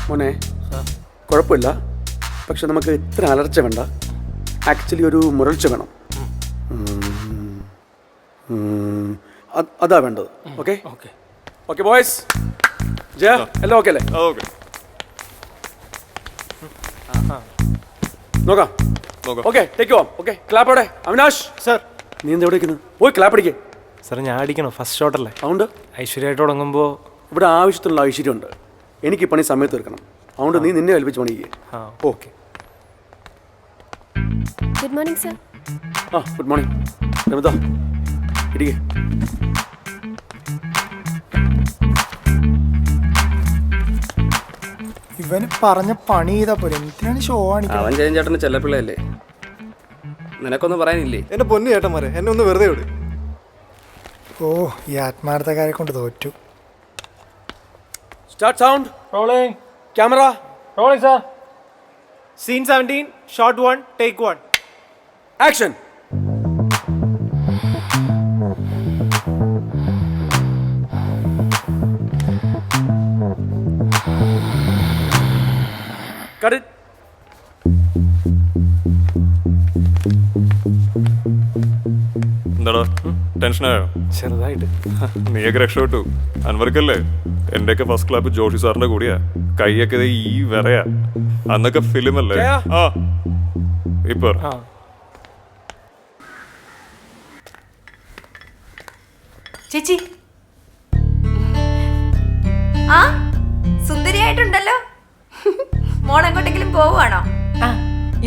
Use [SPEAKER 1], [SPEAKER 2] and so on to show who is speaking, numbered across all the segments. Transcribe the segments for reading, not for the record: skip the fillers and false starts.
[SPEAKER 1] മോനെ കുഴപ്പമില്ല, പക്ഷെ നമുക്ക് ഇത്ര അലർച്ച വേണ്ട. ആക്ച്വലി ഒരു മുരൾച്ച വേണം. അതാ വേണ്ടത്. Okay
[SPEAKER 2] okay
[SPEAKER 1] okay boys, Jaya എല്ലാം ഓക്കെ അല്ലേ?
[SPEAKER 3] ഓക്കെ
[SPEAKER 1] നോക്കാം. Okay take on. Okay clap അവിടെ. അവിനാഷ്
[SPEAKER 2] സാർ.
[SPEAKER 1] നീ എന്താ എവിടെ ഇരിക്കുന്നത്? പോയി ക്ലാപ്പ് അടിക്കേ.
[SPEAKER 2] സാർ ഞാൻ അടിക്കണോ? ഫസ്റ്റ് ഷോട്ടല്ലേ?
[SPEAKER 1] അതുകൊണ്ട്
[SPEAKER 2] ഐശ്വര്യമായിട്ട് തുടങ്ങുമ്പോൾ
[SPEAKER 1] ഇവിടെ ആവശ്യത്തിനുള്ള ഐശ്വര്യമുണ്ട്. എനിക്ക് ഈ പണി സമയത്ത് തീർക്കണം. അതുകൊണ്ട് നീ നിന്നെ ഏൽപ്പിച്ച് പണിക്ക്.
[SPEAKER 2] ആ ഓക്കെ.
[SPEAKER 4] Good morning sir.
[SPEAKER 1] ആ ഗുഡ് മോർണിംഗ്. രമിത ഇരിക്കേ.
[SPEAKER 5] ഇവന് പറഞ്ഞ പണി ചെയ്താ പോലെ എന്തിനാണ് ഷോ കാണിക്കുന്നത്?
[SPEAKER 6] അവൻ ജയൻ ചേട്ടന് ചെല്ലപ്പിള്ളയല്ലേ, നിനക്കൊന്നും പറയാനില്ലേ?
[SPEAKER 3] എന്റെ പൊന്നു ചേട്ടന്മാരെ, എന്നെ ഒന്ന് വെറുതെ വിട്.
[SPEAKER 5] ഓ ഈ ആത്മാർത്ഥക്കാരെ കൊണ്ട് തോറ്റു.
[SPEAKER 1] Start sound.
[SPEAKER 2] Rolling
[SPEAKER 1] camera
[SPEAKER 2] rolling sir. Scene 17 shot 1 take 1
[SPEAKER 1] action. Cut it.
[SPEAKER 3] എന്താടാ ടെൻഷനായോ?
[SPEAKER 2] ചെറുതായിട്ട്.
[SPEAKER 3] നീയൊക്കെ രക്ഷപ്പെട്ടു. അൻവർക്കല്ലേ എന്റെയൊക്കെ ഫസ്റ്റ് ക്ലാപ്പ് ജോഷി സാറിന്റെ കൂടിയാ. കൈയൊക്കെ ദേ ഈ വിറയാ. അന്നൊക്കെ ഫിലിം അല്ലേ? ആ ഇപ്പൊ
[SPEAKER 2] ആ
[SPEAKER 7] ചേച്ചി ആ സുന്ദരിയായിട്ടുണ്ടല്ലോ. മോളെങ്ങോട്ടെങ്കിലും പോവുകയാണോ?
[SPEAKER 8] ആ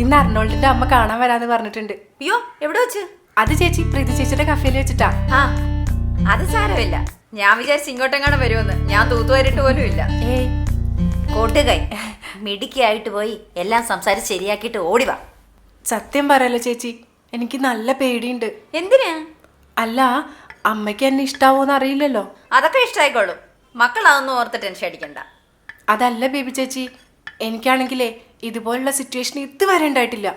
[SPEAKER 8] ഇന്ന് അർണോൾഡിന്റെ അമ്മ കാണാൻ വരാന്ന് പറഞ്ഞിട്ടുണ്ട്.
[SPEAKER 7] അയ്യോ എവിടെ വെച്ച്?
[SPEAKER 8] അത് ചേച്ചി പ്രീതി ചേച്ചിയുടെ കഫേയിൽ വെച്ചിട്ടാ.
[SPEAKER 7] ആ അത് സാരമില്ല, ഞാൻ വിചാരിച്ച് ഇങ്ങോട്ടെങ്ങാണ് വരുമെന്ന്. ഞാൻ തൂത്തുവരിട്ട് പോലും ഇല്ല.
[SPEAKER 8] ഏയ്
[SPEAKER 7] കൂട്ടുകൈ മിടുക്കിയായിട്ട് പോയി എല്ലാം സംസാരിച്ച് ശരിയാക്കിയിട്ട് ഓടിവാ.
[SPEAKER 8] സത്യം പറയാലോ ചേച്ചി, എനിക്ക് നല്ല പേടിയുണ്ട്.
[SPEAKER 7] എന്തിനാ?
[SPEAKER 8] അല്ല അമ്മയ്ക്ക് എന്നെ ഇഷ്ടാവോന്ന് അറിയില്ലല്ലോ.
[SPEAKER 7] അതൊക്കെ ഇഷ്ടമായിക്കോളും, മക്കളാതൊന്നും ഓർത്ത് ടെൻഷൻ അടിക്കണ്ട.
[SPEAKER 8] അതല്ല ബേബി ചേച്ചി, എനിക്കാണെങ്കിലേ ഇതുപോലുള്ള സിറ്റുവേഷൻ ഇതുവരെ ഉണ്ടായിട്ടില്ല.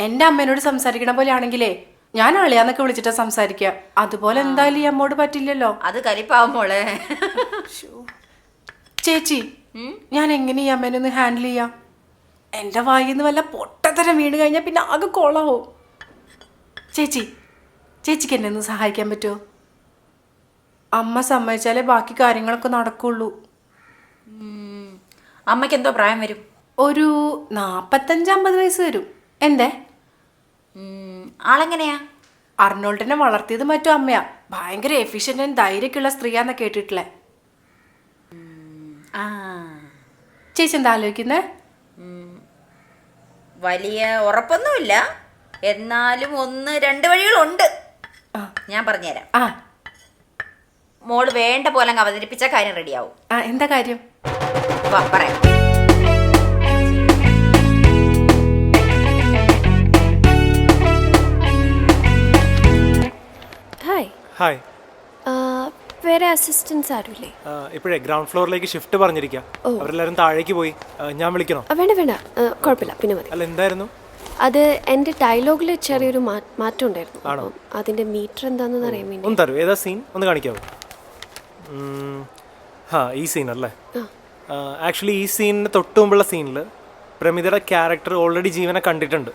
[SPEAKER 8] എൻ്റെ അമ്മേനോട് സംസാരിക്കണ പോലെ ആണെങ്കിലേ ഞാൻ അളിയാന്നൊക്കെ വിളിച്ചിട്ടാ സംസാരിക്കുക. അതുപോലെ എന്തായാലും ഈ അമ്മോട് പറ്റില്ലല്ലോ.
[SPEAKER 7] അത് കലിപ്പാവും മോളെ.
[SPEAKER 8] ചേച്ചി ഞാൻ എങ്ങനെ ഈ അമ്മേനെ ഒന്ന് ഹാൻഡിൽ ചെയ്യാം? എൻ്റെ വായിന്ന് വല്ല പൊട്ടത്തരം വീണ് കഴിഞ്ഞാൽ പിന്നെ ആകെ കോളാവും. ചേച്ചിക്ക് എന്നെ ഒന്ന് സഹായിക്കാൻ പറ്റുമോ? അമ്മ സമ്മതിച്ചാലേ ബാക്കി കാര്യങ്ങളൊക്കെ നടക്കുള്ളൂ.
[SPEAKER 7] അമ്മയ്ക്ക് എന്തോ പ്രായം വരും?
[SPEAKER 8] ഒരു 45-50 വയസ്സ് വരും. എന്തേ?
[SPEAKER 7] ആളെങ്ങനെയാ?
[SPEAKER 8] അർണോൾഡിനെ വളർത്തിയത് മറ്റും അമ്മയാ. ഭയങ്കര എഫിഷ്യൻ്റ് ആൻഡ് ധൈര്യമൊക്കെയുള്ള സ്ത്രീയാന്നാ കേട്ടിട്ടില്ലേ.
[SPEAKER 7] ആ
[SPEAKER 8] ചേച്ചി എന്താ ആലോചിക്കുന്നേ?
[SPEAKER 7] വലിയ ഉറപ്പൊന്നുമില്ല, എന്നാലും 1-2 വഴികളുണ്ട്. ഞാൻ പറഞ്ഞുതരാം.
[SPEAKER 8] ആ
[SPEAKER 7] മോള് വേണ്ട പോലെ അങ്ങ് അവതരിപ്പിച്ച കാര്യം റെഡിയാവും.
[SPEAKER 8] ആ എന്താ കാര്യം?
[SPEAKER 7] വാ പറയാം.
[SPEAKER 4] ഹായ്.
[SPEAKER 2] ഹായ്.
[SPEAKER 4] വേറെ അസിസ്റ്റൻസ് ആരുമില്ലേ?
[SPEAKER 2] ഇപ്പോഴേ ഗ്രൗണ്ട് ഫ്ലോറിലേക്ക് ഷിഫ്റ്റ് പറഞ്ഞിരിക്കാം. അവരെല്ലാരും താഴേക്ക് പോയി. ഞാൻ വിളിക്കണോ?
[SPEAKER 4] വേണ്ട വേണ്ട, കുഴപ്പമില്ല, പിന്നെ മതി.
[SPEAKER 2] അല്ല എന്തായിരുന്നു?
[SPEAKER 4] അത് എൻ്റെ ഡയലോഗിൽ ചെറിയൊരു മാറ്റം ഉണ്ടായിരുന്നു. ആണോ? അതിൻ്റെ മീറ്റർ എന്താണെന്ന് അറിയാൻ വേണ്ടി.
[SPEAKER 2] ഒന്ന് തരൂ, ഏതാ സീൻ ഒന്ന് കാണിക്കാവോ? ഈ സീൻ അല്ലേ? ആക്ച്വലി ഈ സീനിന് തൊട്ട് മുമ്പുള്ള സീനിൽ പ്രമിതയുടെ ക്യാരക്ടർ ഓൾറെഡി ജീവനെ കണ്ടിട്ടുണ്ട്.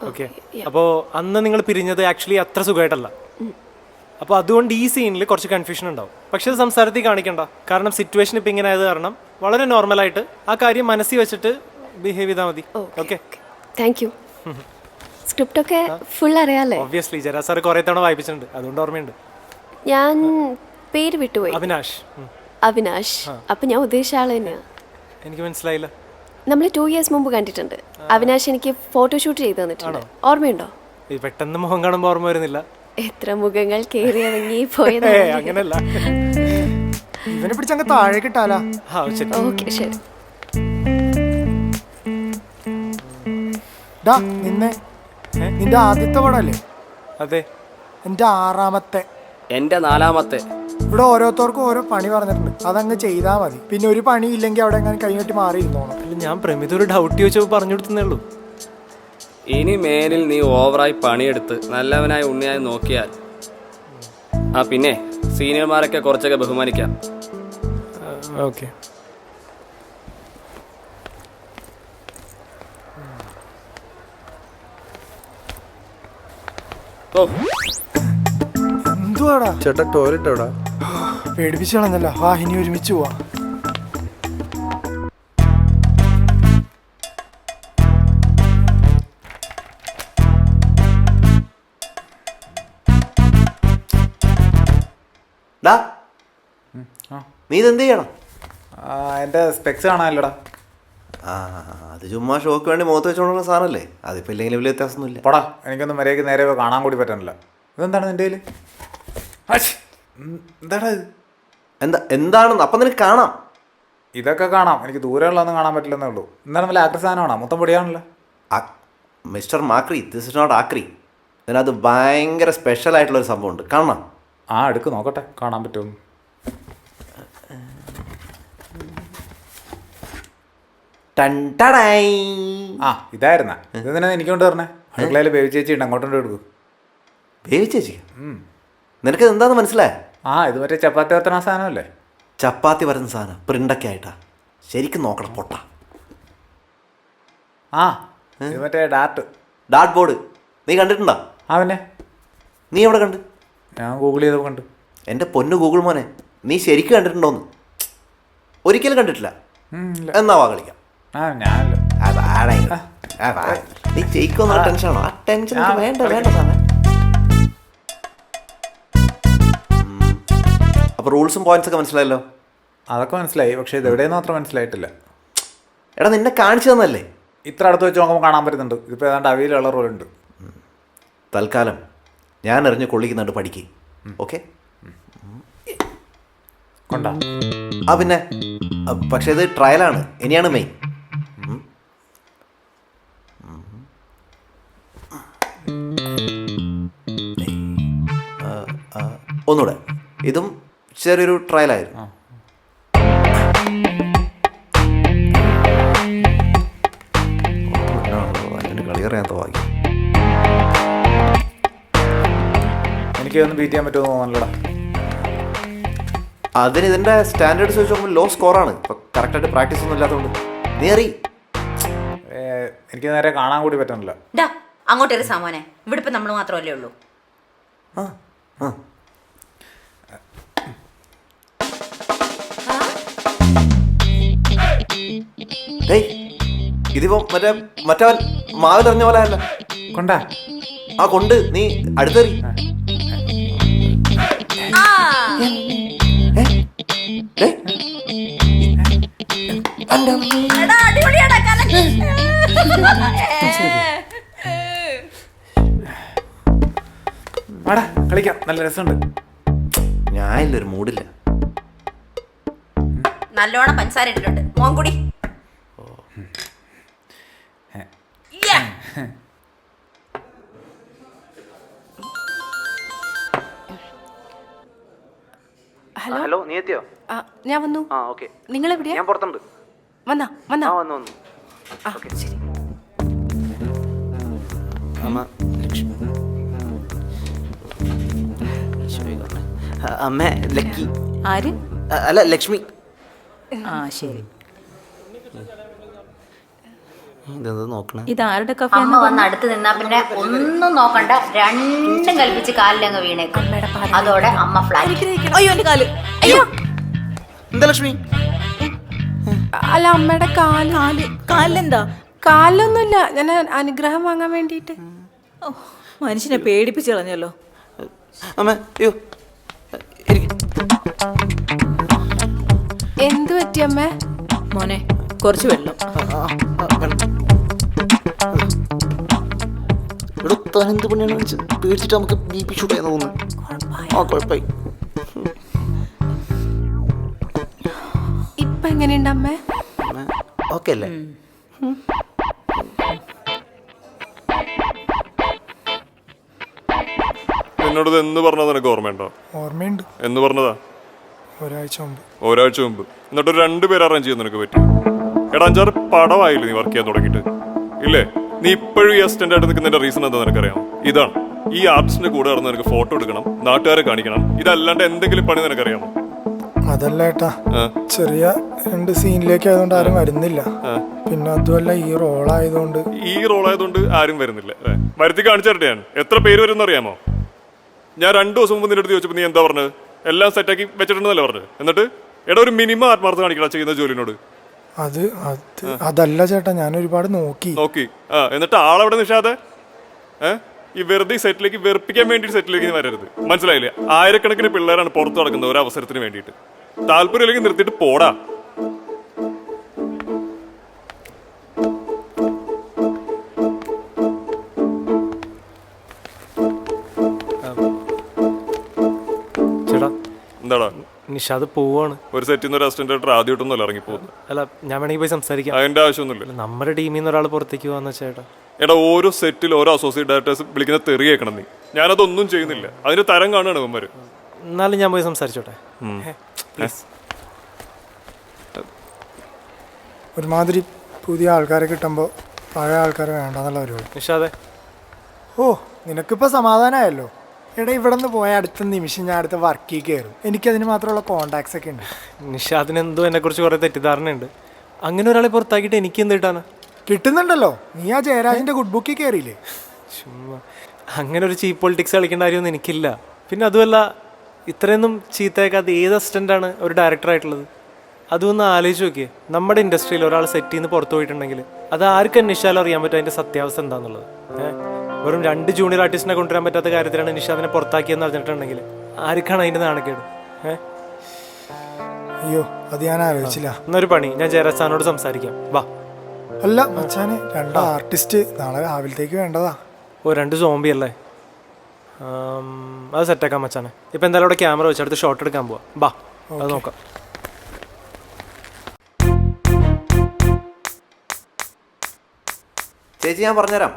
[SPEAKER 2] ഓക്കെ, അപ്പോൾ അന്ന് നിങ്ങൾ പിരിഞ്ഞത് ആക്ച്വലി അത്ര സുഖമായിട്ടല്ല. അപ്പോൾ അതുകൊണ്ട് ഈ സീനിൽ കുറച്ച് കൺഫ്യൂഷൻ ഉണ്ടാവും. പക്ഷെ അത് സംസാരത്തിൽ കാണിക്കണ്ട, കാരണം സിറ്റുവേഷൻ ഇപ്പം ഇങ്ങനെ ആയത് കാരണം വളരെ നോർമലായിട്ട് ആ കാര്യം മനസ്സിൽ വെച്ചിട്ട് ബിഹേവ് ചെയ്താൽ മതി. Okay
[SPEAKER 4] thank you. സ്ക്രിപ്റ്റ് ഒക്കെ ഫുൾ അറിയാലേ?
[SPEAKER 2] ഒബ്വിയസ്ലി ജരാ സാർ കുറേ തവണ വായിപ്പിച്ചിട്ടുണ്ട്, അതുകൊണ്ട് ഓർമ്മയുണ്ട്.
[SPEAKER 4] ഞാൻ പേര് വിട്ടുപോയി.
[SPEAKER 2] അവിനാഷ്.
[SPEAKER 4] അവിനാഷ്. അപ്പം ഞാൻ ഉദ്ദേശിച്ച ആൾ തന്നെയാണ്.
[SPEAKER 2] എനിക്ക് മനസ്സിലായില്ല.
[SPEAKER 4] നമ്മൾ 2 years മുമ്പ് കണ്ടിട്ടുണ്ട്. അവിനാഷ് എനിക്ക് ഫോട്ടോഷൂട്ട് ചെയ്ത് തന്നിട്ടുണ്ട്, ഓർമ്മയുണ്ടോ?
[SPEAKER 2] പെട്ടെന്ന് മുഖം കാണുമ്പോൾ ഓർമ്മ വരുന്നില്ല.
[SPEAKER 4] എത്ര മുഖങ്ങൾ കയറി ഇറങ്ങി പോയത്.
[SPEAKER 2] അങ്ങനെയല്ല,
[SPEAKER 5] ഇവനെ പിടിച്ചങ്ങ് താഴെ കിട്ടാലാ.
[SPEAKER 4] ഓക്കെ ശരി.
[SPEAKER 5] ഡാ നിന്നെ നിന്റെ ആദ്യത്തെ പടല്ലേ?
[SPEAKER 2] അതെ.
[SPEAKER 5] എൻ്റെ 6ാമത്തെ.
[SPEAKER 6] എൻ്റെ 4ാമത്തെ.
[SPEAKER 5] ഇവിടെ ഓരോരുത്തർക്കും ഓരോ പണി പറഞ്ഞിട്ടുണ്ട്, അതങ്ങ് ചെയ്താൽ മതി. പിന്നെ ഒരു പണി ഇല്ലെങ്കിൽ അവിടെ അങ്ങനെ കൈകെട്ടി മാറിയിരുന്നോണം.
[SPEAKER 2] അല്ല, ഞാൻ പ്രമിത ഒരു ഡൗട്ട് ചോദിച്ചപ്പോൾ പറഞ്ഞു കൊടുത്തേ ഉള്ളൂ.
[SPEAKER 6] ഇനി മേലിൽ നീ ഓവറായി പണിയെടുത്ത് നല്ലവനായി ഉണ്ണിയായി നോക്കിയാൽ ആ പിന്നെ സീനിയർമാരൊക്കെ കുറച്ചൊക്കെ ബഹുമാനിക്കാം.
[SPEAKER 2] ഓക്കെ.
[SPEAKER 6] ഓ
[SPEAKER 5] എന്തുവാടാ
[SPEAKER 1] ചേട്ടാ ടോയ്ലറ്റ് എവിടാ?
[SPEAKER 5] പേടിപ്പിച്ചു കളഞ്ഞല്ലോ. വാ ഇനി ഒരുമിച്ച് പോവാ.
[SPEAKER 9] നീ ഇതെന്ത് ചെയ്യണം?
[SPEAKER 10] എൻ്റെ സ്പെക്സ് കാണാമല്ലോടാ.
[SPEAKER 9] ആ അത് ചുമ്മാ ഷോക്ക് വേണ്ടി മുഖത്ത് വെച്ചോണ്ടുള്ള സാധനമല്ലേ, അതിപ്പോൾ ഇല്ലെങ്കിലും വലിയ വ്യത്യാസമൊന്നുമില്ല.
[SPEAKER 10] പോടാ, എനിക്കൊന്നും മര്യാദയ്ക്ക് നേരെ കാണാൻ കൂടി പറ്റണില്ല. ഇതെന്താണ് നിൻ്റെ കയ്യിൽ? എന്താടാ ഇത്?
[SPEAKER 9] എന്താണെന്ന് അപ്പം നിനക്ക് കാണാം.
[SPEAKER 10] ഇതൊക്കെ കാണാം, എനിക്ക് ദൂരെയുള്ളതൊന്നും കാണാൻ പറ്റില്ലെന്നേ ഉള്ളൂ. എന്താണ് നല്ല ആക്രി സാധനമാണോ? മൊത്തം പൊടിയാണല്ലോ.
[SPEAKER 9] മിസ്റ്റർ മാക്രി, ദിസ് ഇസ് നോട്ട് ആക്രി. ഇതിനകത്ത് ഭയങ്കര സ്പെഷ്യൽ ആയിട്ടുള്ളൊരു സംഭവമുണ്ട്, കാണണം.
[SPEAKER 10] ആ എടുക്ക് നോക്കട്ടെ, കാണാൻ പറ്റുമോ? ആ ഇതായിരുന്ന ഇത് തന്നെ എനിക്ക് കൊണ്ട് പറഞ്ഞേ. അടുക്കളയിൽ ബേബി ചേച്ചി ഉണ്ട്, അങ്ങോട്ട് എടുക്കൂ.
[SPEAKER 9] ബേബി ചേച്ചി? നിനക്ക് എന്താന്ന് മനസ്സിലായ?
[SPEAKER 10] ആ ഇത് മറ്റേ ചപ്പാത്തി പരത്തണ സാധനമല്ലേ?
[SPEAKER 9] ചപ്പാത്തി വരുന്ന സാധനം പ്രിൻ്റൊക്കെ ആയിട്ടാ. ശരിക്കും നോക്കണം പൊട്ട.
[SPEAKER 10] ആ ഇത് മറ്റേ
[SPEAKER 9] ഡാർട്ട് ബോർഡ് നീ കണ്ടിട്ടുണ്ടോ?
[SPEAKER 10] ആ പിന്നെ
[SPEAKER 9] നീ എവിടെ കണ്ട്?
[SPEAKER 10] ഞാൻ ഗൂഗിൾ ചെയ്തപ്പോൾ കണ്ടു.
[SPEAKER 9] എൻ്റെ പൊന്നു ഗൂഗിൾ മോനെ, നീ ശരിക്കും കണ്ടിട്ടുണ്ടോന്ന്? ഒരിക്കലും കണ്ടിട്ടില്ല. എന്നാ വാ കളിക്കാം.
[SPEAKER 10] ആ ഞാനല്ലോ.
[SPEAKER 9] നീ ജയിക്കുമെന്നുള്ള ടെൻഷനാണോ? ആ ടെൻഷൻ വേണ്ട വേണ്ട സാധനം. അപ്പോൾ റൂൾസും പോയിന്റ്സ് ഒക്കെ മനസ്സിലായല്ലോ?
[SPEAKER 10] അതൊക്കെ മനസ്സിലായി, പക്ഷേ ഇതെവിടെയെന്ന് മാത്രം മനസ്സിലായിട്ടില്ല.
[SPEAKER 9] എടാ നിന്നെ കാണിച്ചു തന്നല്ലേ?
[SPEAKER 10] ഇത്ര അടുത്ത് വെച്ച് നോക്കുമ്പോൾ കാണാൻ പറ്റുന്നുണ്ട്. ഇതിപ്പോൾ ഏതാണ്ട് അവയിലുള്ള റോളുണ്ട്.
[SPEAKER 9] തൽക്കാലം ഞാൻ എറിഞ്ഞ് കൊള്ളിക്കുന്നുണ്ട്, പഠിക്ക്. ഓക്കെ
[SPEAKER 10] കൊണ്ടാ?
[SPEAKER 9] ആ പിന്നെ പക്ഷേ ഇത് ട്രയലാണ്, ഇനിയാണ് മെയിൻ. ഒന്നുകൂടെ, ഇതും ചെറിയൊരു ട്രയലായിരുന്നു. കളി അറിയാത്ത ഭാഗ്യം.
[SPEAKER 10] എനിക്കൊന്നും ബീറ്റ് ചെയ്യാൻ പറ്റുമെന്ന് തോന്നലടാ.
[SPEAKER 9] അതിന് ഇതിൻ്റെ സ്റ്റാൻഡേർഡ്സ് വെച്ച് നോക്കുമ്പോൾ ലോ സ്കോറാണ്. ഇപ്പം കറക്റ്റായിട്ട് പ്രാക്ടീസ് ഒന്നും ഇല്ലാത്തതുകൊണ്ട് നീ അറിയും.
[SPEAKER 10] എനിക്ക് നേരെ കാണാൻ കൂടി പറ്റുന്നില്ല.
[SPEAKER 7] അങ്ങോട്ടൊരു സാമാനെ, ഇവിടെ ഇപ്പം നമ്മൾ മാത്രമല്ലേ ഉള്ളൂ.
[SPEAKER 9] ഇതിപ്പോ മറ്റവൻ മാവിലെറിഞ്ഞ പോലെ അല്ല.
[SPEAKER 10] കൊണ്ടാ?
[SPEAKER 9] ആ കൊണ്ട് നീ അടുത്തെറി.
[SPEAKER 10] വാടാ കളിക്കാം, നല്ല രസമുണ്ട്.
[SPEAKER 9] ഞാനില്ലൊരു മൂഡില്ല.
[SPEAKER 7] നല്ലോണം പഞ്ചസാര ഇട്ടിട്ടുണ്ട്, മോൻ കൂടി.
[SPEAKER 8] ഹലോ,
[SPEAKER 1] നീ എത്തിയോ?
[SPEAKER 8] ഞാൻ വന്നു.
[SPEAKER 1] ആ ഓക്കെ.
[SPEAKER 8] നിങ്ങൾ എവിടെയാ?
[SPEAKER 1] ഞാൻ പുറത്തുണ്ട്.
[SPEAKER 8] വന്നോ?
[SPEAKER 1] വന്നു.
[SPEAKER 8] ശരി.
[SPEAKER 1] അമ്മ ലക്കി.
[SPEAKER 7] ആര്?
[SPEAKER 1] അല്ല ലക്ഷ്മി.
[SPEAKER 7] ആ ശരി.
[SPEAKER 1] നോക്കണേ.
[SPEAKER 7] ഇതാരുടെ കഫേ? അമ്മ വന്ന് അടുത്ത് നിന്നാ പിന്നെ ഒന്നും നോക്കണ്ട, രണ്ടും കൽപ്പിച്ച് കാലിലങ്ങ് വീണേക്കും. അതോടെ അമ്മ ഫ്ലാറ്റ്.
[SPEAKER 8] അയ്യോ എന്റെ കാല്. അയ്യോ
[SPEAKER 1] എന്താ ലക്ഷ്മി?
[SPEAKER 8] അല്ല അമ്മയുടെ കാലെന്താ? കാലൊന്നുമില്ല, ഞാൻ അനുഗ്രഹം വാങ്ങാൻ വേണ്ടിട്ട്.
[SPEAKER 7] മനുഷ്യനെ പേടിപ്പിച്ച് കളഞ്ഞല്ലോ.
[SPEAKER 1] അമ്മ അയ്യോ.
[SPEAKER 8] എന്ത് പറ്റി അമ്മേ?
[SPEAKER 7] മോനെ കുറച്ച് വെള്ളം.
[SPEAKER 1] എന്ത് പണിയാണ് പേടിച്ചിട്ട് നമുക്ക് ബി പി ഷൂട്ട് ചെയ്യാൻ തോന്നുന്നു. ആ കുഴപ്പമായി.
[SPEAKER 8] ഇപ്പൊ എങ്ങനെയുണ്ട് അമ്മേ?
[SPEAKER 1] ഓക്കെ അല്ലേ?
[SPEAKER 3] എന്നോട് ഇത് എന്ന് പറഞ്ഞത് നിനക്ക് ഓർമ്മയുണ്ടോ?
[SPEAKER 5] ഓർമ്മയുണ്ട്,
[SPEAKER 3] എന്ന് പറഞ്ഞതാ?
[SPEAKER 5] ഒരാഴ്ച മുമ്പ്.
[SPEAKER 3] ഒരാഴ്ച മുമ്പ്. എന്നിട്ട് 2 പേര് അറേഞ്ച് ചെയ്യാൻ നിനക്ക് പറ്റി? എടാ 5-6 പടമായില്ലേ നീ വർക്ക് ചെയ്യാൻ തുടങ്ങിയിട്ട്? ഇല്ലേ? നീ ഇപ്പോഴും ഈ അസിസ്റ്റന്റ് ആയിട്ട് നിൽക്കുന്നതിന്റെ റീസൺ എന്താ നിനക്കറിയാം? ഇതാണ്, ഈ ആർട്ടിസ്റ്റിന്റെ കൂടെ നടന്ന് നിനക്ക് ഫോട്ടോ എടുക്കണം, നാട്ടുകാരെ കാണിക്കണം, ഇതല്ലാണ്ട് എന്തെങ്കിലും പണി നിനക്കറിയാമോ?
[SPEAKER 5] അതല്ല ഏട്ടാ, ചെറിയ 2 സീനിലേക്ക് ആയതുകൊണ്ട് ആരും വരുന്നില്ല. പിന്നെ അതുമല്ല ഈ റോളായതുകൊണ്ട്.
[SPEAKER 3] ഈ റോളായതുകൊണ്ട് ആരും വരുന്നില്ല. വരുത്തി കാണിച്ചു തരട്ടെ ഞാൻ. എത്ര പേര് വരും അറിയാമോ? ഞാൻ 2 ദിവസം മുമ്പ് നിന്റെ അടുത്ത് ചോദിച്ചപ്പോൾ നീ എന്താ പറഞ്ഞത്? എല്ലാം സെറ്റാക്കി വെച്ചിട്ടുണ്ടെന്നല്ലേ പറഞ്ഞത്. എന്നിട്ട് എടാ ഒരു മിനിമം ആത്മാർത്ഥം കാണിക്കണം ചെയ്യുന്ന ജോലിനോട്.
[SPEAKER 5] അതല്ല ചേട്ടാ, ഞാൻ ഒരുപാട് നോക്കി.
[SPEAKER 3] എന്നിട്ട് ആളവിടെ നിഷാദെ ഈ വെറുതെ സെറ്റിലേക്ക് വെറുപ്പിക്കാൻ വേണ്ടി സെറ്റിലേക്ക് വരരുത്, മനസ്സിലായില്ലേ? ആയിരക്കണക്കിന് പിള്ളേരാണ് പുറത്തു നടക്കുന്നത് ഒരു അവസരത്തിന് വേണ്ടിയിട്ട്. താല്പര്യമില്ലെങ്കിൽ നിർത്തിയിട്ട് പോടാ.
[SPEAKER 2] ചേട്ടാ
[SPEAKER 3] എന്താടാ?
[SPEAKER 2] നിഷാദ് പോവാണ്.
[SPEAKER 3] ഒരു സെറ്റിൽ നിന്ന് ഒരു അസിസ്റ്റന്റ് ഡയറക്ടർ ആദ്യമായിട്ടൊന്നുമല്ല ഇറങ്ങി പോകുന്നത്.
[SPEAKER 2] അല്ല, ഞാൻ വേണമെങ്കിൽ പോയി സംസാരിക്കാം.
[SPEAKER 3] അതിന്റെ ആവശ്യമൊന്നുമില്ല.
[SPEAKER 2] നമ്മുടെ ടീമിൽ നിന്ന് ഒരാൾ പുറത്തേക്ക് പോകാന്ന് ചേട്ടാ.
[SPEAKER 3] എടാ ഓരോ സെറ്റിൽ ഓരോ അസോസിയേറ്റ് ഡയറക്ടേഴ്സ് വിളിക്കുന്ന തെറി കേൾക്കണം നീ. ഞാനതൊന്നും ചെയ്യുന്നില്ല, അതിന്റെ തരം കാണുകയാണ് ഇവന്മാര്.
[SPEAKER 2] എന്നാലും ഞാൻ പോയി സംസാരിച്ചോട്ടെ പ്ലീസ്.
[SPEAKER 5] ഒരുമാതിരി പുതിയ ആൾക്കാരെ കിട്ടുമ്പോൾ പഴയ ആൾക്കാരെ വേണ്ടെന്നുള്ള പരിപാടി.
[SPEAKER 2] നിഷാദേ,
[SPEAKER 5] ഓ നിനക്കിപ്പോൾ സമാധാനമായല്ലോ. എടാ ഇവിടെ നിന്ന് പോയ അടുത്ത നിമിഷം ഞാൻ അടുത്ത വർക്കിൽ കയറും. എനിക്കതിന് മാത്രമുള്ള കോണ്ടാക്ട്സ് ഒക്കെ ഉണ്ട്.
[SPEAKER 2] നിഷാദിന് എന്തോ എന്നെക്കുറിച്ച് കുറേ തെറ്റിദ്ധാരണയുണ്ട്. അങ്ങനെ ഒരാളെ പുറത്താക്കിയിട്ട് എനിക്ക് എന്ത് കിട്ടാനാ?
[SPEAKER 5] കിട്ടുന്നുണ്ടല്ലോ, നീ ആ ജയരാജിന്റെ ഗുഡ് ബുക്കിൽ കയറിയില്ലേ?
[SPEAKER 2] ചുമ്മാ അങ്ങനെ ഒരു ചീപ്പ് പൊളിറ്റിക്സ് കളിക്കേണ്ട കാര്യമൊന്നും എനിക്കില്ല. പിന്നെ അതുമല്ല, ഇത്രയൊന്നും ചീത്തയാക്കാതെ ഏത് അസിസ്റ്റൻ്റാണ് ഒരു ഡയറക്ടറായിട്ടുള്ളത്? അതൊന്ന് ആലോചിച്ച് നോക്കിയേ. നമ്മുടെ ഇൻഡസ്ട്രിയിൽ ഒരാൾ സെറ്റിൽ നിന്ന് പുറത്തു പോയിട്ടുണ്ടെങ്കിൽ അത് ആർക്കും അന്വേഷിച്ചാലും അറിയാൻ പറ്റും അതിൻ്റെ സത്യാവസ്ഥ എന്താണെന്നുള്ളത്. വെറും 2 ജൂനിയർ ആർട്ടിസ്റ്റിനെ കൊണ്ടുവരാൻ പറ്റാത്ത കാര്യത്തിലാണ് നിഷാദിനെ പുറത്താക്കിയെന്ന് അറിഞ്ഞിട്ടുണ്ടെങ്കിൽ ആർക്കാണ് അതിൻ്റെ നാണക്കേട്?
[SPEAKER 5] അയ്യോ, അത് ഞാൻ ആലോചിച്ചില്ല.
[SPEAKER 2] എന്നൊരു പണി, ഞാൻ ജയരാജ് സാറിനോട് സംസാരിക്കാം. വാ.
[SPEAKER 5] അല്ല മച്ചാന്, 2 ആർട്ടിസ്റ്റ് നാളെ രാവിലത്തേക്ക് വേണ്ടതാ.
[SPEAKER 2] ഓ 2 സോംബി അല്ലേ? അത് സെറ്റാക്കാം മച്ചാനെ. ഇപ്പം എന്തായാലും അവിടെ ക്യാമറ വെച്ച് അടുത്ത് ഷോട്ട് എടുക്കാൻ പോവാം. ബാ, അത് നോക്കാം.
[SPEAKER 9] ചേച്ചി ഞാൻ പറഞ്ഞുതരാം.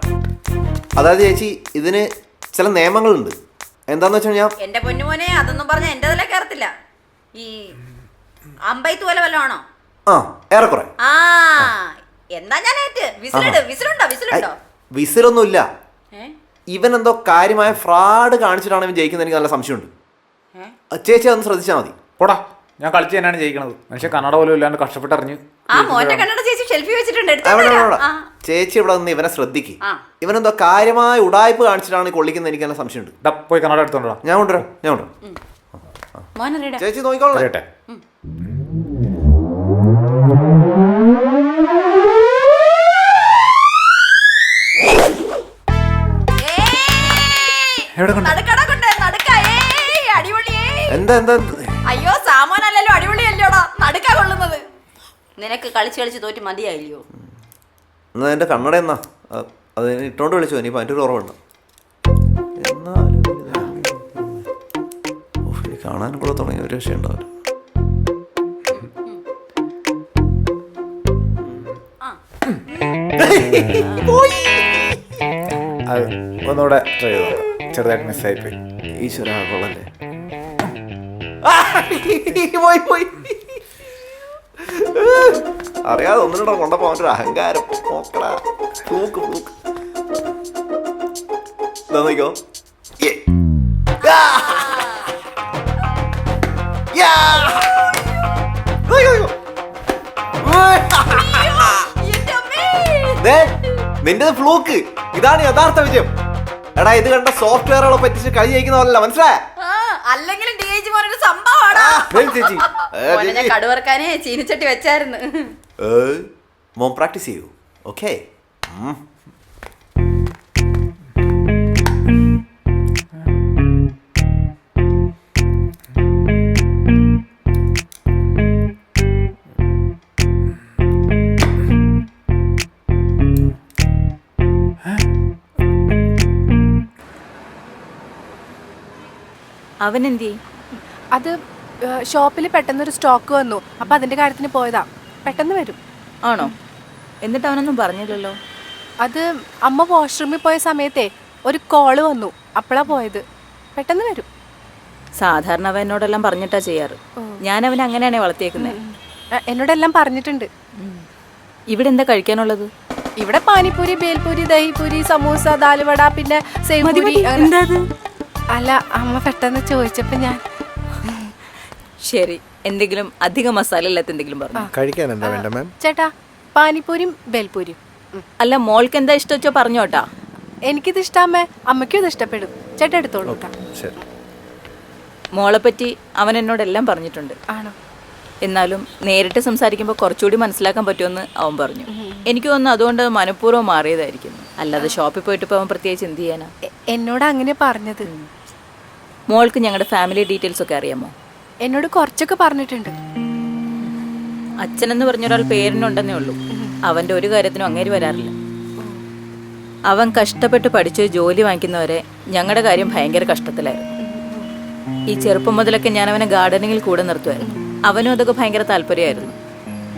[SPEAKER 9] അതായത് ചേച്ചി, ഇതിന് ചില നിയമങ്ങളുണ്ട്. എന്താന്ന് വെച്ചാൽ ഞാൻ
[SPEAKER 7] എന്റെ പൊന്നുമോനെ അതൊന്നും പറഞ്ഞ എന്റെ തല കയറത്തില്ല. ഈ അമ്പയത്ത് പോലെ വല്ലതും ആണോ?
[SPEAKER 9] ഏറെക്കുറെ.
[SPEAKER 7] എന്നാ ഞാൻ വിസിലുണ്ടോ?
[SPEAKER 9] വിസിലൊന്നുമില്ല. ഇവൻ എന്തോ കാര്യമായ ഫ്രോഡ് കാണിച്ചിട്ടാണ് ഇവൻ ജയിക്കുന്നത്. എനിക്ക് നല്ല സംശയമുണ്ട്. ചേച്ചി അതൊന്ന് ശ്രദ്ധിച്ചാൽ മതി.
[SPEAKER 10] പോടാ, ഞാൻ കളിച്ച് തന്നെയാണ് ജയിക്കണത്. മനുഷ്യ കന്നഡ പോലും ഇല്ലാണ്ട് കഷ്ടപ്പെട്ടറിഞ്ഞ്
[SPEAKER 9] ചേച്ചി ഇവിടെ നിന്ന് ഇവനെ ശ്രദ്ധിക്കും. ഇവനെന്തോ കാര്യമായ ഉടായ്പ കാണിച്ചിട്ടാണ് കൊള്ളിക്കുന്നത്. എനിക്ക് നല്ല സംശയമുണ്ട്.
[SPEAKER 10] പോയി കന്നഡ എടുത്തോണ്ടാ.
[SPEAKER 9] ഞാൻ കൊണ്ടുവരാം. ചേച്ചി നോക്കിക്കോളട്ടെ. എന്താ?
[SPEAKER 7] അയ്യോ സാമാനല്ലോ, അടിപൊളിയല്ലോടാ. നടുക്കാ കൊള്ളുന്നത്. നിനക്ക് കളിച്ച് തോറ്റ് മതിയായില്ലയോ?
[SPEAKER 9] എന്നാ എന്റെ കണ്ണട എന്നാ അത് ഇട്ടോണ്ട് വിളിച്ചു. ഇനിയിപ്പോൾ അതിൻ്റെ ഒരു കുറവുണ്ട്. കാണാനും കൂടെ തുടങ്ങി ഒരു രക്ഷ ഉണ്ടാവില്ല.
[SPEAKER 10] അത് ഒന്നുകൂടെ ട്രൈ ചെയ്തോ. ചെറുതായിട്ട് മിസ്സായിപ്പോയി.
[SPEAKER 9] ഈശ്വര കൊള്ളല്ലേ. പോയി അറിയാതെ ഒന്നിനോടെ കൊണ്ടപ്പോ അവൻ്റെ ഒരു അഹങ്കാരം നോക്കടാ. നോക്ക് നോക്കോ. നിന്റെ ഫ്ലൂക്ക്. ഇതാണ് യഥാർത്ഥ വിജയം. എടാ ഇത് കണ്ട സോഫ്റ്റ്വെയറുകളെ പറ്റിച്ച് കളി ജയിക്കുന്നതല്ല, മനസ്സിലായ?
[SPEAKER 7] അല്ലെങ്കിൽ സംഭവമാണ്. കടുവറക്കാനെ ചീനിച്ചട്ടി വെച്ചായിരുന്നു.
[SPEAKER 9] മോൻ പ്രാക്ടീസ് ചെയ്യൂ. ഓക്കെ.
[SPEAKER 7] അവനെന്തേ?
[SPEAKER 8] അത് ഷോപ്പിൽ പെട്ടെന്നൊരു സ്റ്റോക്ക് വന്നു. അപ്പം അതിൻ്റെ കാര്യത്തിന് പോയതാ. പെട്ടെന്ന് വരും.
[SPEAKER 7] ആണോ? എന്നിട്ട് അവനൊന്നും പറഞ്ഞില്ലല്ലോ.
[SPEAKER 8] അത് അമ്മ വാഷ്റൂമിൽ പോയ സമയത്തെ ഒരു കോള് വന്നു. അപ്പോഴാ പോയത്. പെട്ടെന്ന് വരും.
[SPEAKER 11] സാധാരണ അവൻ എന്നോടെല്ലാം പറഞ്ഞിട്ടാ ചെയ്യാറ്. ഞാൻ അവനെ അങ്ങനെയാണേ വളർത്തിയേക്കുന്നത്.
[SPEAKER 8] എന്നോടെല്ലാം പറഞ്ഞിട്ടുണ്ട്.
[SPEAKER 11] ഇവിടെ എന്താ കഴിക്കാനുള്ളത്?
[SPEAKER 8] ഇവിടെ പാനിപ്പൂരി, ബേൽപൂരി, ദഹിപൂരി, സമൂസ, ദാൽവട, പിന്നെ സേവ്പൂരി. അല്ല, അമ്മ പെട്ടെന്ന് ചോദിച്ചപ്പോ ഞാൻ.
[SPEAKER 11] ശരി, എന്തെങ്കിലും അധികം മസാല ഇല്ലാത്ത എന്തെങ്കിലും പറഞ്ഞു.
[SPEAKER 12] കഴിക്കാൻ എന്താ വേണ്ട മാം?
[SPEAKER 8] ചേട്ടാ, പാനിപ്പൂരിയും ബേൽപൂരിയും.
[SPEAKER 11] അല്ല, മോൾക്ക് എന്താ ഇഷ്ടം വെച്ചോ പറഞ്ഞോട്ടാ.
[SPEAKER 8] എനിക്കിത് ഇഷ്ടാമേ, അമ്മയ്ക്കും ഇത് ഇഷ്ടപ്പെടും. ചേട്ടാ എടുത്തോളൂ.
[SPEAKER 12] ശരി.
[SPEAKER 11] മോളെ പറ്റി അവൻ എന്നോടെല്ലാം പറഞ്ഞിട്ടുണ്ട്.
[SPEAKER 8] ആണോ?
[SPEAKER 11] എന്നാലും നേരിട്ട് സംസാരിക്കുമ്പോൾ കുറച്ചുകൂടി മനസ്സിലാക്കാൻ പറ്റുമെന്ന് അവൻ പറഞ്ഞു. എനിക്ക് തോന്നുന്നു അതുകൊണ്ട് മനഃപൂർവ്വം മാറിയതായിരിക്കും. അല്ലാതെ ഷോപ്പിൽ പോയിട്ട് ഇപ്പോൾ അവൻ പ്രത്യേകിച്ച് എന്ത് ചെയ്യാനാ?
[SPEAKER 8] എന്നോട് അങ്ങനെ പറഞ്ഞത്.
[SPEAKER 11] മോൾക്ക് ഞങ്ങളുടെ ഫാമിലി ഡീറ്റെയിൽസ് ഒക്കെ അറിയാമോ?
[SPEAKER 8] എന്നോട് കുറച്ചൊക്കെ പറഞ്ഞിട്ടുണ്ട്.
[SPEAKER 11] അച്ഛനെന്ന് പറഞ്ഞൊരാൾ പേരിനുണ്ടെന്നേ ഉള്ളൂ. അവൻ്റെ ഒരു കാര്യത്തിനും അങ്ങേര് വരാറില്ല. അവൻ കഷ്ടപ്പെട്ട് പഠിച്ച് ജോലി വാങ്ങിക്കുന്നവരെ ഞങ്ങളുടെ കാര്യം ഭയങ്കര കഷ്ടത്തിലായിരുന്നു. ഈ ചെറുപ്പം മുതലൊക്കെ ഞാൻ അവനെ ഗാർഡനിങ്ങിൽ കൂടെ നിർത്തുമായിരുന്നു. അവനും അതൊക്കെ ഭയങ്കര താല്പര്യമായിരുന്നു.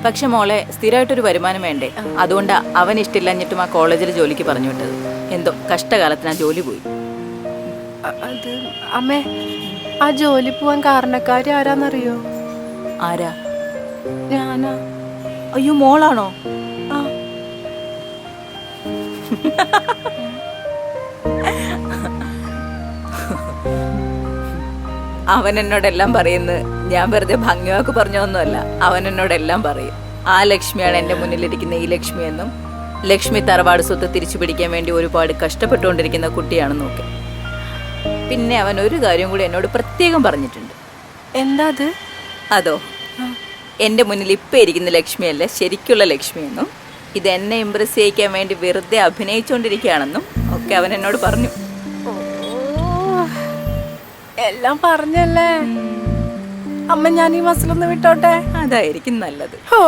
[SPEAKER 11] പക്ഷെ മോളെ, സ്ഥിരമായിട്ടൊരു വരുമാനം വേണ്ടേ? അതുകൊണ്ട് അവൻ ഇഷ്ടമില്ലഞ്ഞിട്ടും ആ കോളേജിൽ ജോലിക്ക് പറഞ്ഞു വിട്ടത്. എന്തോ കഷ്ടകാലത്തിന് ആ ജോലി പോയി.
[SPEAKER 8] അത് അമ്മേ, ആ ജോലി പോവാൻ കാരണക്കാരി ആരാന്നറിയോ?
[SPEAKER 11] ആരാ?
[SPEAKER 8] ഞാനാ.
[SPEAKER 11] അയ്യോ, മോളാണോ?
[SPEAKER 8] ആ.
[SPEAKER 11] അവൻ എന്നോടെല്ലാം പറയുന്നത് ഞാൻ വെറുതെ ഭംഗിവാക്ക് പറഞ്ഞൊന്നുമല്ല. അവൻ എന്നോടെല്ലാം പറയും, ആ ലക്ഷ്മിയാണ് എൻ്റെ മുന്നിലിരിക്കുന്ന ഈ ലക്ഷ്മി എന്നും, ലക്ഷ്മി തറവാട് സ്വത്ത് തിരിച്ചു പിടിക്കാൻ വേണ്ടി ഒരുപാട് കഷ്ടപ്പെട്ടുകൊണ്ടിരിക്കുന്ന കുട്ടിയാണെന്നും ഒക്കെ. പിന്നെ അവൻ ഒരു കാര്യം കൂടി എന്നോട് പ്രത്യേകം പറഞ്ഞിട്ടുണ്ട്.
[SPEAKER 8] എന്താ അത്?
[SPEAKER 11] അതോ, എൻ്റെ മുന്നിൽ ഇപ്പം ഇരിക്കുന്ന ലക്ഷ്മിയല്ല ശരിക്കുള്ള ലക്ഷ്മി എന്നും, ഇത് എന്നെ ഇംപ്രസ് ചെയ്യിക്കാൻ വേണ്ടി വെറുതെ അഭിനയിച്ചുകൊണ്ടിരിക്കുകയാണെന്നും ഒക്കെ അവൻ എന്നോട് പറഞ്ഞു.
[SPEAKER 8] എല്ലാം പറഞ്ഞല്ലേ അമ്മ. ഞാൻ ഈ മസിലൊന്ന് വിട്ടോട്ടെ?
[SPEAKER 11] അതായിരിക്കും നല്ലത്.
[SPEAKER 8] ഓ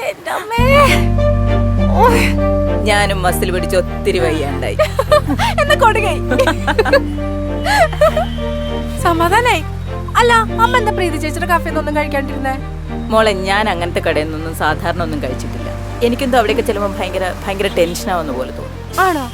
[SPEAKER 8] എന്റെ അമ്മേ,
[SPEAKER 11] ഞാനും മസിൽ പിടിച്ച് ഒത്തിരി വയ്യാണ്ടായി.
[SPEAKER 8] എന്നാ കൊടുകൈ സമാധാനായി. അല്ല, അമ്മ എന്താ പ്രീതി ചേച്ചിയുടെ കഫേന്നൊന്നും കഴിക്കാണ്ടിരുന്നേ?
[SPEAKER 11] മോളെ, ഞാൻ അങ്ങനത്തെ കടയിൽ നിന്നൊന്നും സാധാരണ ഒന്നും കഴിച്ചിട്ടില്ല. എനിക്കെന്തോ അവിടെയൊക്കെ ചെല്ലുമ്പോൾ ഭയങ്കര ടെൻഷനാവുന്ന പോലെ തോന്നും.
[SPEAKER 8] ആണോ?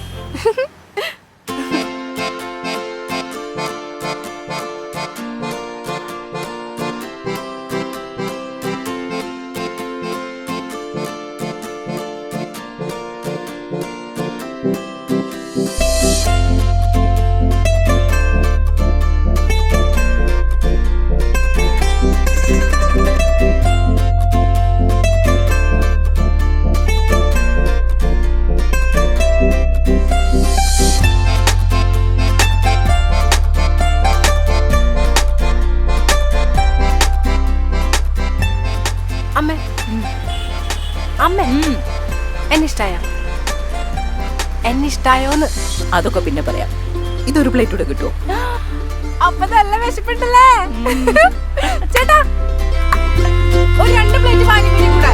[SPEAKER 8] എന്നിഷ്ടായോന്ന്
[SPEAKER 11] അതൊക്കെ പിന്നെ പറയാം. ഇതൊരു പ്ലേറ്റ് കൂടെ കിട്ടുമോ?
[SPEAKER 8] അപ്പൊ നല്ല വിശപ്പുണ്ടല്ലേ ചേട്ടാ? ഒരു 2 പ്ലേറ്റ് പാനിപൂരി കൂടെ.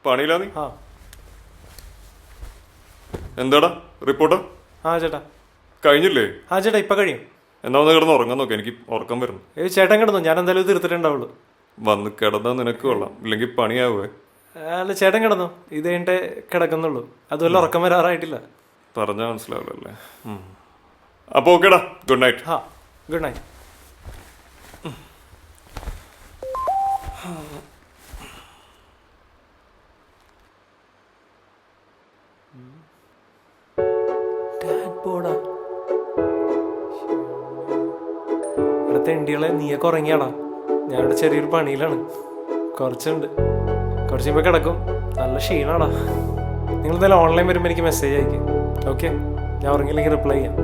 [SPEAKER 3] പണിയില്ലാ നീ? എന്താടാ റിപ്പോർട്ട്?
[SPEAKER 2] ആ ചേട്ടാ
[SPEAKER 3] കഴിഞ്ഞില്ലേ?
[SPEAKER 2] ആ ചേട്ടാ, ഇപ്പൊ കഴിയും.
[SPEAKER 3] എന്നാ ഒന്ന് കിടന്ന് ഉറങ്ങാൻ നോക്കാം, എനിക്ക് ഉറക്കം വരുന്നു.
[SPEAKER 2] ചേട്ടൻ കിടന്നു, ഞാൻ എന്തായാലും തീർത്തിട്ടുണ്ടാവുള്ളൂ.
[SPEAKER 3] വന്ന് കിടന്നാ നിനക്ക് കൊള്ളാം, ഇല്ലെങ്കിൽ പണിയാവേ.
[SPEAKER 2] അല്ല, ചേട്ടൻ കിടന്നു, ഇത് കഴിഞ്ഞിട്ട് കിടക്കുന്നുള്ളൂ. അതുപോലെ ഉറക്കം വരാറായിട്ടില്ല.
[SPEAKER 3] പറഞ്ഞാൽ മനസ്സിലാവില്ലല്ലേ? അപ്പോൾ ഓക്കേടാ, ഗുഡ് നൈറ്റ്.
[SPEAKER 2] ആ, ഗുഡ് നൈറ്റ്. ഇവിടുത്തെ ഇന്ത്യകളെ നീയൊക്കെ ഉറങ്ങിയാടാ. ഞാനിവിടെ ചെറിയൊരു പണിയിലാണ്, കുറച്ചുണ്ട്. കുറച്ച് കഴിയുമ്പോൾ കിടക്കും. നല്ല ക്ഷീണാടാ. നിങ്ങൾ എന്തായാലും ഓൺലൈൻ വരുമ്പോൾ എനിക്ക് മെസ്സേജ് അയക്കും. ഓക്കെ, ഞാൻ ഉറങ്ങിയില്ലെങ്കിൽ റിപ്ലൈ ചെയ്യാം.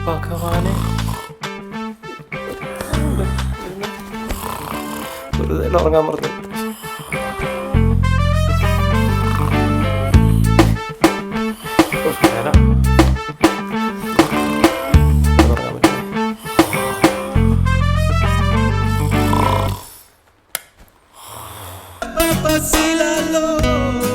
[SPEAKER 2] ഭഗവാനെ, വെറുതെ ഉറങ്ങാൻ പറഞ്ഞു. ഉറങ്ങാൻ പറ്റില്ല.
[SPEAKER 12] vacílalo.